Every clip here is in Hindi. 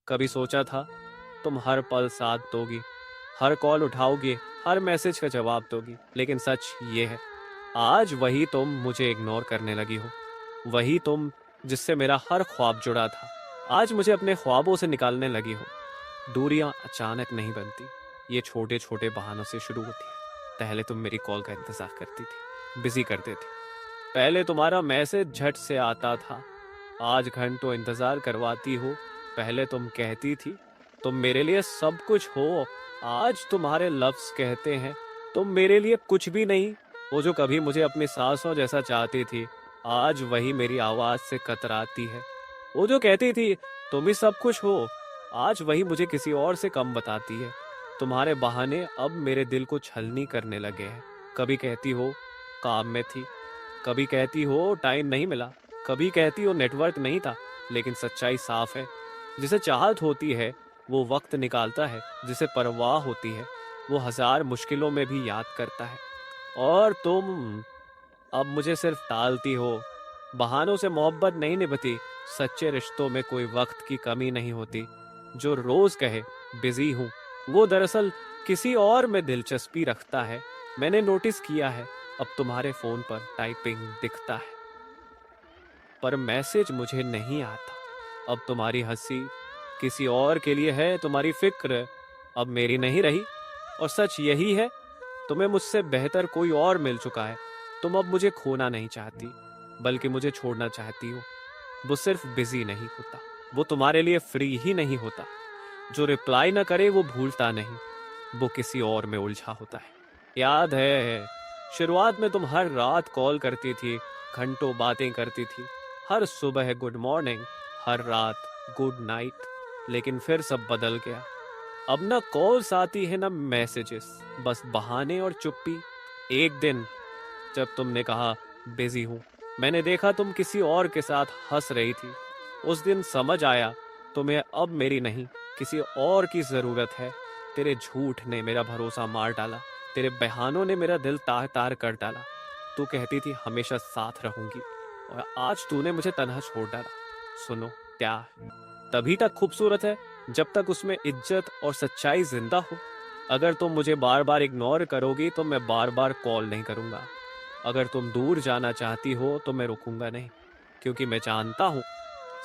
कभी सोचा था तुम हर पल साथ दोगी, हर कॉल उठाओगी, हर मैसेज का जवाब दोगी, लेकिन सच ये है, आज वही तुम मुझे इग्नोर करने लगी हो। वही तुम जिससे मेरा हर ख्वाब जुड़ा था, आज मुझे अपने ख्वाबों से निकालने लगी हो। दूरियां अचानक नहीं बनती, ये छोटे छोटे बहानों से शुरू होती है। पहले तुम मेरी कॉल का इंतजार करती थी, बिजी करते थे। पहले तुम्हारा मैसेज झट से आता था, आज घंटों इंतजार करवाती हो। पहले तुम कहती थी तुम मेरे लिए सब कुछ हो, आज तुम्हारे लफ्ज कहते हैं तुम मेरे लिए कुछ भी नहीं। वो जो कभी मुझे अपनी सांसों जैसा चाहती थी, आज वही मेरी आवाज से कतराती है। वो जो कहती थी तुम ही सब कुछ हो, आज वही मुझे किसी और से कम बताती है। तुम्हारे बहाने अब मेरे दिल को छलनी करने लगे हैं। कभी कहती हो काम में थी, कभी कहती हो टाइम नहीं मिला, कभी कहती हो नेटवर्क नहीं था, लेकिन सच्चाई साफ है। जिसे चाहत होती है वो वक्त निकालता है, जिसे परवाह होती है वो हजार मुश्किलों में भी याद करता है। और तुम अब मुझे सिर्फ टालती हो। बहानों से मोहब्बत नहीं निभती, सच्चे रिश्तों में कोई वक्त की कमी नहीं होती। जो रोज कहे बिजी हूँ, वो दरअसल किसी और में दिलचस्पी रखता है। मैंने नोटिस किया है, अब तुम्हारे फोन पर टाइपिंग दिखता है, पर मैसेज मुझे नहीं आता। अब तुम्हारी हंसी किसी और के लिए है, तुम्हारी फिक्र अब मेरी नहीं रही। और सच यही है, तुम्हें मुझसे बेहतर कोई और मिल चुका है। तुम अब मुझे खोना नहीं चाहती, बल्कि मुझे छोड़ना चाहती हो। वो सिर्फ बिजी नहीं होता, वो तुम्हारे लिए फ्री ही नहीं होता। जो रिप्लाई ना करे वो भूलता नहीं, वो किसी और में उलझा होता है। याद है, शुरुआत में तुम हर रात कॉल करती थी, घंटों बातें करती थी, हर सुबह गुड मॉर्निंग, हर रात गुड नाइट। लेकिन फिर सब बदल गया। अब ना कॉल्स आती है ना मैसेजेस, बस बहाने और चुप्पी। एक दिन जब तुमने कहा बिजी हूं, मैंने देखा तुम किसी और के साथ हंस रही थी। उस दिन समझ आया तुम्हें अब मेरी नहीं, किसी और की जरूरत है। तेरे झूठ ने मेरा भरोसा मार डाला, तेरे बहानों ने मेरा दिल तार तार कर डाला। तू कहती थी हमेशा साथ रहूंगी, और आज तूने मुझे तन्हा छोड़ डाला। सुनो, प्यार तभी तक खूबसूरत है जब तक उसमें इज्जत और सच्चाई जिंदा हो। अगर तुम मुझे बार बार इग्नोर करोगी तो मैं बार बार कॉल नहीं करूंगा। अगर तुम दूर जाना चाहती हो तो मैं रुकूंगा नहीं, क्योंकि मैं जानता हूं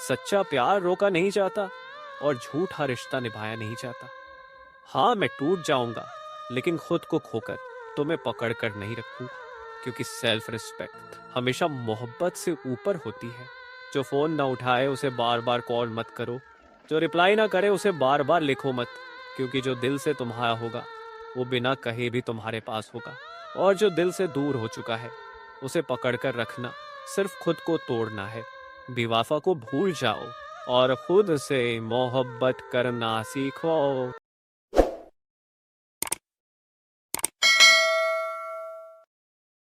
सच्चा प्यार रोका नहीं जाता और झूठा रिश्ता निभाया नहीं जाता। हाँ, मैं टूट जाऊंगा, लेकिन खुद को खोकर तुम्हें पकड़ कर नहीं रखूंगा, क्योंकि सेल्फ रिस्पेक्ट हमेशा मोहब्बत से ऊपर होती है। जो फोन ना उठाए उसे बार बार कॉल मत करो, जो रिप्लाई ना करे उसे बार बार लिखो मत, क्योंकि जो दिल से तुम्हारा होगा वो बिना कहे भी तुम्हारे पास होगा। और जो दिल से दूर हो चुका है उसे पकड़ कर रखना सिर्फ खुद को तोड़ना है। बेवफा को भूल जाओ और खुद से मोहब्बत करना सीखो।